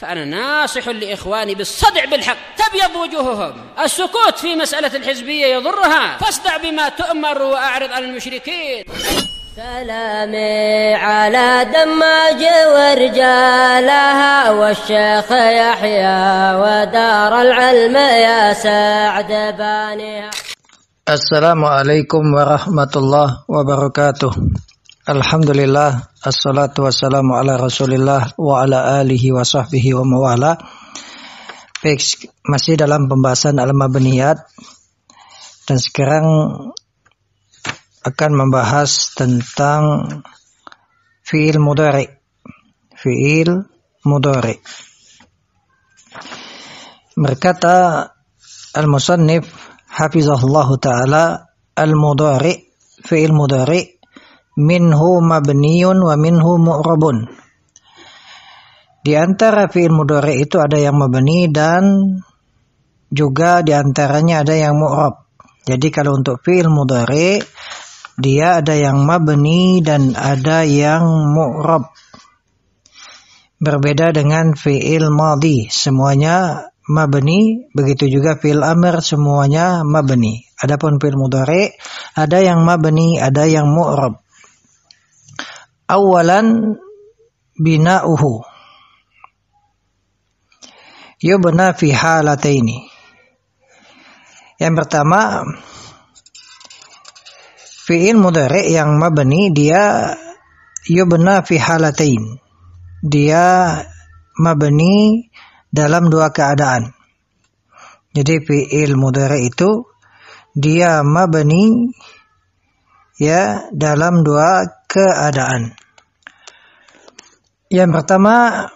فأنا ناصح لإخواني بالصدع بالحق تبيض وجوههم. السكوت في مسألة الحزبية يضرها، فاصدع بما تؤمر وأعرض عن المشركين. سلامي على دماج ورجالها والشيخ يحيى ودار العلم يا سعد بانها. Assalamualaikum warahmatullahi wabarakatuh. Alhamdulillah, assalatu wassalamu ala rasulillah wa ala alihi wa sahbihi wa mawala. Baik, masih dalam pembahasan al-mabniyat, dan sekarang akan membahas tentang fi'il mudhari. Fi'il mudhari. Berkata al-musannif hafizahullahu ta'ala, al-mudhari, fi'il mudhari minhu mabniyun wa minhu mu'rabun. Di antara fi'il mudhari itu ada yang mabni dan juga di antaranya ada yang mu'rab. Jadi kalau untuk fi'il mudhari dia ada yang mabni dan ada yang mu'rab. Berbeda dengan fi'il madhi, semuanya mabni, begitu juga fi'il amr semuanya mabni. Adapun fi'il mudhari ada yang mabni, ada yang mu'rab. Awalan bina'uhu yubna fi halataini. Yang pertama, fi'il mudhari yang mabni dia yubna fi halatain. Dia mabni dalam dua keadaan. Jadi fi'il mudhari itu dia mabni ya dalam dua keadaan. Yang pertama,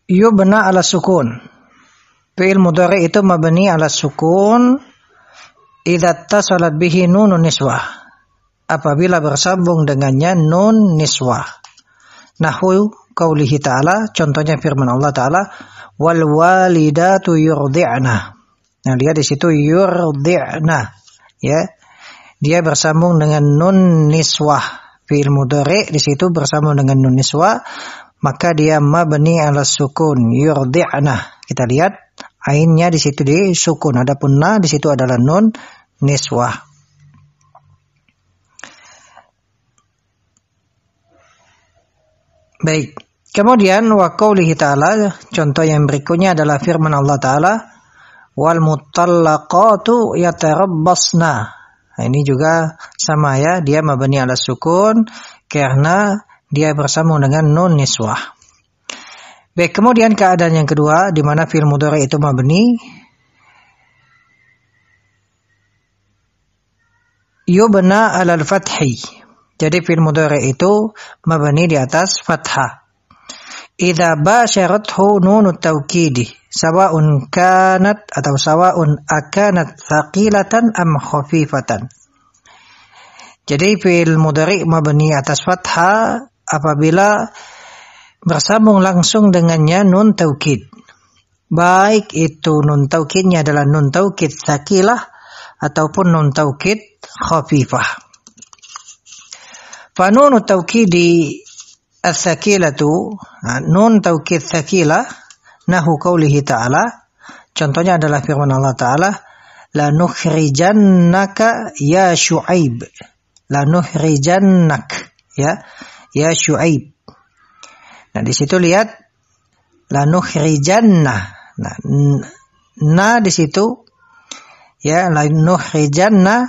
yubna ala sukun. Fi'il mudhari itu mabni ala sukun idza tasalat bihi nunun niswah, apabila bersambung dengannya nun niswah. Nahwu qaulihi ta'ala, contohnya firman Allah Ta'ala, wal walidatu yurdi'na. Nah, lihat di situ yurdi'na, ya. Dia bersambung dengan nun niswah. Fi'il mudhari di situ bersambung dengan nun niswah, maka dia mabni ala sukun, yurdi'na. Kita lihat ainnya di situ di sukun, adapun na di situ adalah nun niswah. Baik. Kemudian wa qaulihi ta'ala, contoh yang berikutnya adalah firman Allah Ta'ala, wal mutallaqatu yatarabbasna. Nah, ini juga sama ya, dia mabni ala sukun karena dia bersambung dengan nun niswah. Baik, kemudian keadaan yang kedua di mana fi'il mudhari itu mabni, yubna alal fathi. Jadi fi'il mudhari itu mabni di atas fathah. Idza basyarathu nunut taukidi, sawa'un kanat atau sawa'un akanat thaqilatan am khafifatan. Jadi fi'il mudhari mabni atas fathah apabila bersambung langsung dengannya nun taukid. Baik itu nun taukidnya adalah nun taukid tsaqilah ataupun nun taukid khafifah. Fa nunut taukidi as-tsaqilatu, nun taukid tsaqilah, nahu qaulihi ta'ala, contohnya adalah firman Allah Ta'ala, la nukhrijannaka ya Syuaib. La nukhrijannak, ya Syuaib. Nah, di situ lihat la nukhrijanna. Nah, na di situ ya, la nukhrijanna,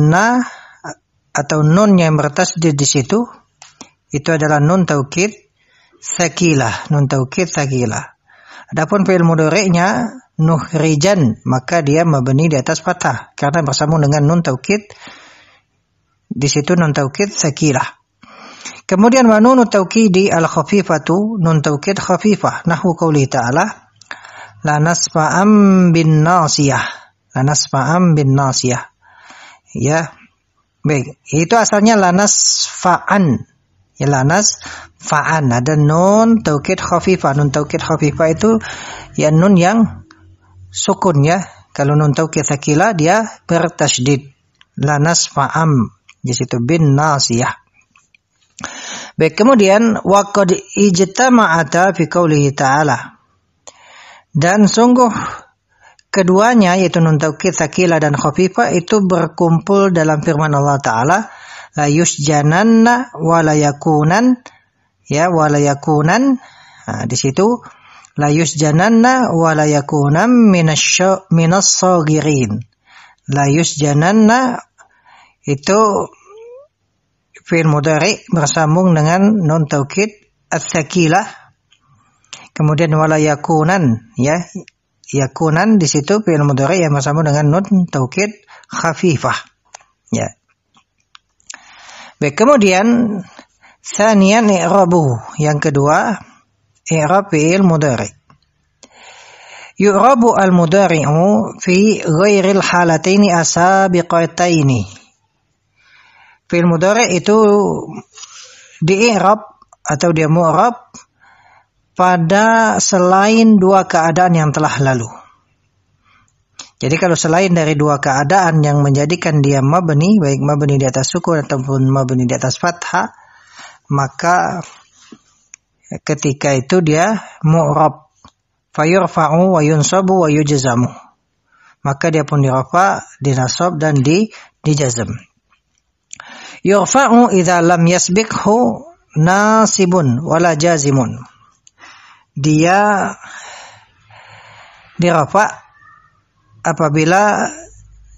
na atau nun yang bertasdid di situ itu adalah nun taukid tsaqilah, nun taukid tsaqilah. Adapun fi'il mudhari'nya nukhrijan, maka dia mabni di atas fathah karena bersambung dengan nun taukid di situ, nun taukid tsaqilah. Kemudian wa nunu taukidi al-khafifatu, nun taukid khafifah, nahwu qouli ta'ala, la nasfa'am bin nasiyah. La nasfa'am bin nasiyah. Ya. Baik, itu asalnya la nasfa'an. Ya, la nasfa'an. Ada nun taukid khafifah. Nun taukid khafifah itu ya nun yang sukun ya. Kalau nun taukid tsaqilah dia bertasydid. La nasfa'am. Di situ bin nasiyah. Baik, kemudian waqad ijtama'ata fi qoulihi ta'ala. Dan sungguh keduanya yaitu nun taukid tsaqila dan khafifah itu berkumpul dalam firman Allah Ta'ala, la yusjananna wa la yakunan, ya, wa la yakunan. Nah, di situ la yusjananna wa la yakunan minas saghirin. La yusjananna itu fi'il mudhari bersambung dengan nun taukid ats-tsaqilah. Kemudian wala yakunan, ya. Yakunan di situ fi'il mudhari yang bersambung dengan nun taukid khafifah. Ya. Baik, kemudian tsaniyan i'rabuhu, yang kedua i'rab fi'il mudhari. Yu'rabu al-mudhari'u fi ghairil halataini asabiqataini. Fi'il mudhari itu di-i'rab atau dia mu'rab pada selain dua keadaan yang telah lalu. Jadi kalau selain dari dua keadaan yang menjadikan dia mabni, baik mabni di atas sukun ataupun mabni di atas fathah, maka ketika itu dia mu'rab. Fayurfa'u wa yunsabu wa yujzamu. Maka dia pun dirafa, dinasab dan dijazm. Yurfa'u idza lam yasbiqhu nasibun wala jazimun. Dia dirafa apabila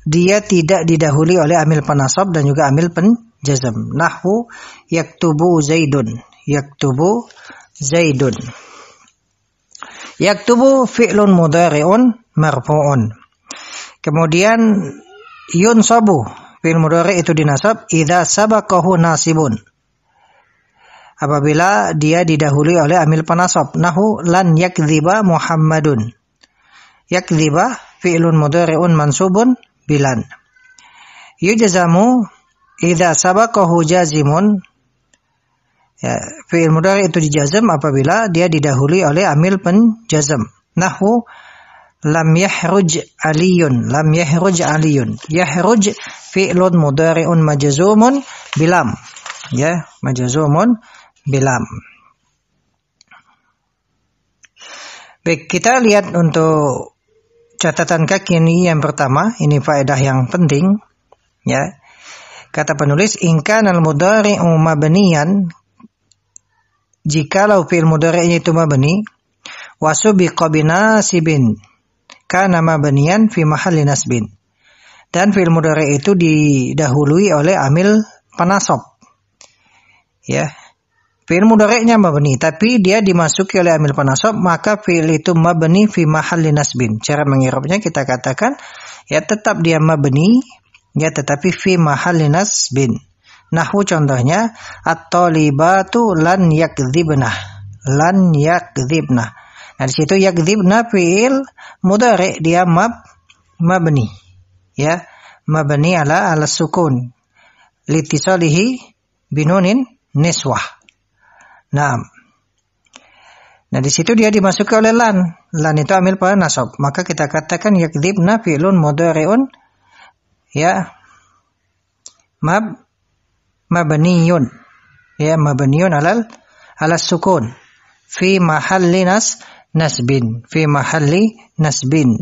dia tidak didahului oleh amil penasab dan juga amil penjazm. Nahwu yaktubu zaidun. Yaktubu zaidun. Yaktubu fi'lun mudhari'un marfu'un. Kemudian yunsabu, fi'il mudhari' itu dinasab idza sabaqahu nasibun. Apabila dia didahului oleh amil penasab. Nahu lan yakdziba Muhammadun. Yakdziba fi'lun mudhari'un mansubun bilan. Yujzamu idza sabaqahu jazimun. Ya, fi'il mudhari' itu dijazm apabila dia didahului oleh amil penjazm. Nahu lam yahruj aliyun. Lam yahruj aliyun. Yahruj fi'lun mudhari'un majzumun bilam. Ya, majzumun bilam. Baik, kita lihat untuk catatan kaki ini yang pertama. Ini faedah yang penting. Ya, kata penulis, in kana al-mudhari'u mabniyan, jikalau fi'il mudhari'nya itu mabni, wasubiqa binasibin kana mabniyan fi mahalli nasbin. Dan fi'il mudhari' itu didahului oleh amil penasab. Ya. Fi'il mudhari'nya mabni, tapi dia dimasuki oleh amil penasab, maka fi'il itu mabni fi mahalli nasbin. Cara mengirabnya kita katakan, ya tetap dia mabni, ya tetapi fi mahalli nasbin. Nahwu contohnya, at-talibatu lan yakdzibna. Lan yakdzibna. Nah, di situ yakdzibna fi'il mudhari' dia mabni. Ya, mabni ala sukun. Litisalihi binunin niswah. Nah, di situ dia dimasuki oleh lan. Lan itu amil penasab. Maka kita katakan yakdzibna fi'lun mudhari'un, ya, mabniyun, ya, mabniyun ala sukun fi mahalli nasbin, fi mahalli nasbin.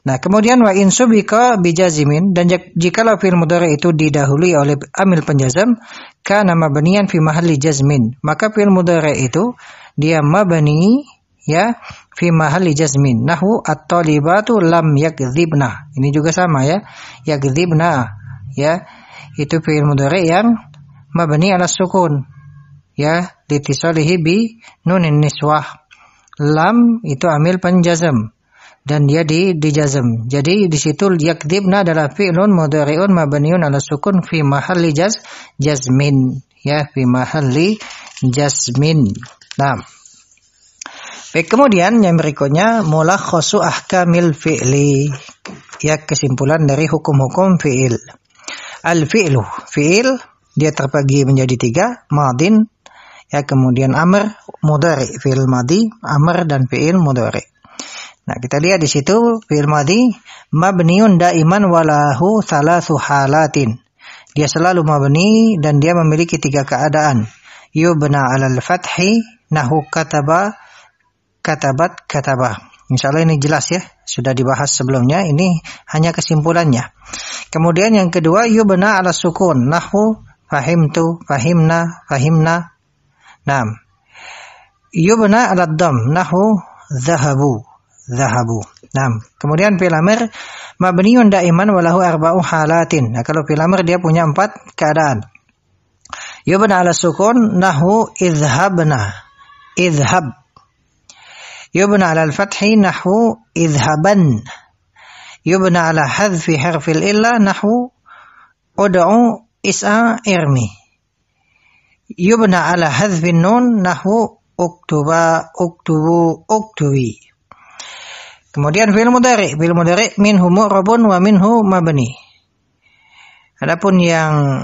Nah, kemudian wa in subika bijazimin, dan jikalau fi'il mudhari' itu didahului oleh amil penjazm, kana mabniyan fi mahalli jazmin, maka fi'il mudhari' itu dia mabni, ya, fi mahalli jazmin. Nahwu at-talibatu lam yakdzibna. Ini juga sama, ya, yakdzibna, ya, itu fi'il mudhari' yang mabni ala sukun, ya, litisalihi bi nunin niswah. Lam itu amil penjazm dan dia dijazm. Jadi di situ yakdzibna adalah fi'lun mudhari'un mabniun ala sukun fi mahalli jazmin, ya, fi mahalli jazmin. Nah, baik, kemudian yang berikutnya mulakhasu ahkamil fi'li, ya, kesimpulan dari hukum-hukum fi'il. Al-fi'lu, fi'il dia terbagi menjadi 3, madin, ya, kemudian amr, mudhari, fi'il madi, amr, dan fi'il mudhari. Nah, kita lihat di situ fi'il madi mabniun daiman walahu thalathu halatin. Dia selalu mabni dan dia memiliki 3 keadaan. yubna 'alal fathi nahu kataba, katabat, kataba. Insyaallah ini jelas ya, sudah dibahas sebelumnya, ini hanya kesimpulannya. Kemudian yang kedua, yubna 'ala sukun nahu fahimtu, fahimna, fahimna. Naam. Yubna 'ala dhamm nahu dhahabu, dhahabu. Naam. Kemudian fi'il amr mabniun daiman walahu arba'u halatin. Nah, kalau fi'il amr dia punya 4 keadaan. Yubna 'ala sukun nahu idhabna, idhab. Yubna 'ala al-fathi nahu idhaban. Yubna 'ala hadfi harfil illa nahu ud'u is'a irmi. Yubna 'ala hadfi nun nahu uktuba, uktubu, uktubi. Kemudian fi'il mudhari minhu mu'rabun wa minhu mabni. Adapun yang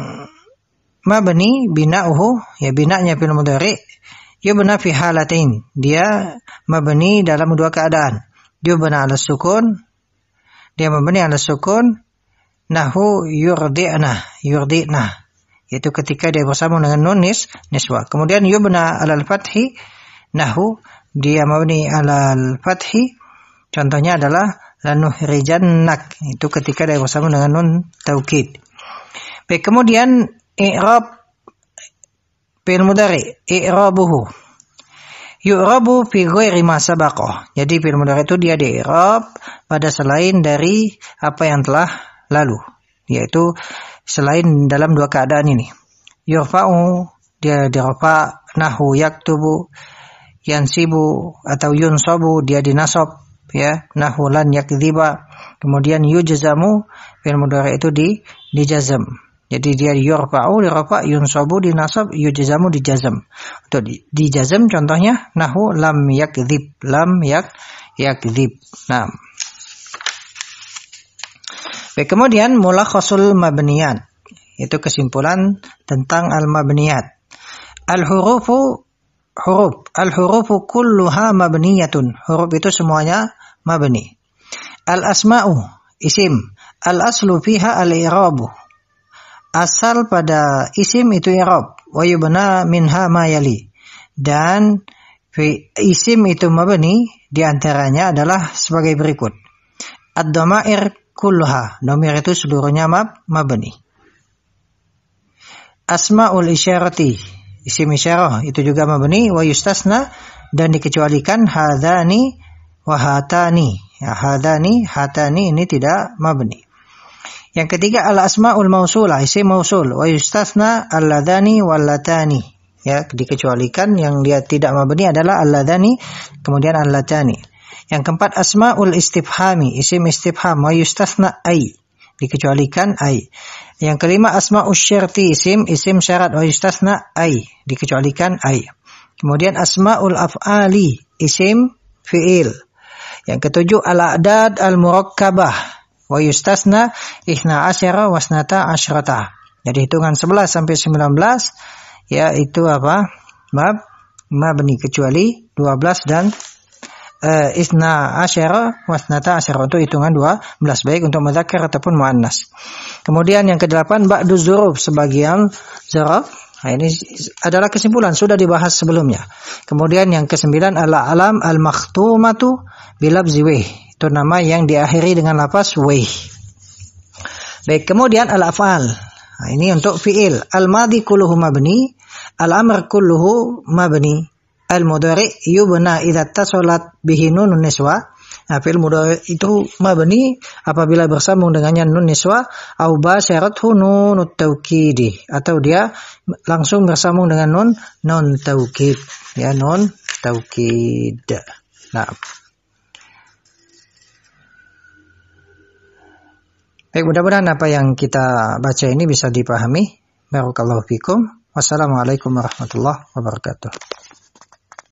mabni bina'uhu, ya bina'nya fi'il mudhari, yubna fi halatain, dia mabni dalam 2 keadaan. Yubna 'ala sukun, dia mabni 'ala sukun, nahu yurdi'na, yurdi'na, yaitu ketika dia bersambung dengan nun niswa. Kemudian yubna 'alal fathi nahu, dia mabni 'alal fathi, contohnya adalah lanuhrijannak, itu ketika dia bersambung dengan nun taukid. Baik, kemudian i'rab fi'il mudhari, i'rabuhu yu'rabu fi ghairi ma sabaqa. Jadi fi'il mudhari itu dia di-i'rab pada selain dari apa yang telah lalu, yaitu selain dalam 2 keadaan ini. Yurfa'u, dia dirafa, nahu yaktubu, yansibu atau yunsabu, dia dinasab, ya, nahu lan yakdziba. Kemudian yujzamu, fi'il mudhari itu dijazam. Jadi dia yurfa'u dirafa, yunsabu dinasab, yujzamu dijazam. Untuk dijazam contohnya nahu lam yakdzib, lam yakdzib. Nah. Baik, kemudian mulakhasul mabniyat, itu kesimpulan tentang al-mabniyat. Al-hurufu, huruf, al-hurufu kulluha mabniyatun. Huruf itu semuanya mabni. Al-asma'u, isim, al-aslu fiha al-i'rabu. Asal pada isim itu i'rab, wa yubna minha ma yali. Dan isim itu mabni, di antaranya adalah sebagai berikut. Ad-dhamair kulluha, dhamir itu seluruhnya mabni. Asma'ul isyarati, isim isyarah itu juga mabni, wa yustasna, dan dikecualikan hadani wa hatani. Ya, hadani, hatani ini tidak mabni. Yang ketiga al-asma'ul mausulah, isim mausul, wa yustasna alladhani wallatani. Ya, dikecualikan yang dia tidak mabni adalah alladhani kemudian allatani. Yang keempat asma'ul istifhami, isim istifham, wa yustasna ay, dikecualikan ay. Yang kelima asma'us syarti, isim syarat, wa yustasna ay, dikecualikan ay. Kemudian asma'ul af'ali, isim fi'il. Yang ketujuh al-a'dad al-murakkabah, wa yustasna 12 wasnata asyrata. Jadi hitungan 11 sampai 19 ya itu apa? Mabni, kecuali 12 dan 12 wasnata asyara, untuk hitungan 12 baik untuk mudzakkar ataupun muannas. Kemudian yang ke-8 ba'du dzuruf, sebagian dzuruf. Nah, ini adalah kesimpulan, sudah dibahas sebelumnya. Kemudian yang ke-9 al-alam al-makhtumatu bilafzi wih, itu nama yang diakhiri dengan lafaz wih. Baik, kemudian al-af'al. Nah, ini untuk fi'il. Al-madhi kulluhu mabni, al-amr kulluhu mabni, al-mudhari yubna idza tasalat bihi nunun niswa. Nah, fi'il mudhari itu mabni apabila bersambung dengannya nun niswa, au basyarathu nunut taukidi, atau dia langsung bersambung dengan nun taukid, ya, nun taukid. Nah. Baik, mudah-mudahan apa yang kita baca ini bisa dipahami. Barakallahu fikum. Wassalamualaikum warahmatullahi wabarakatuh.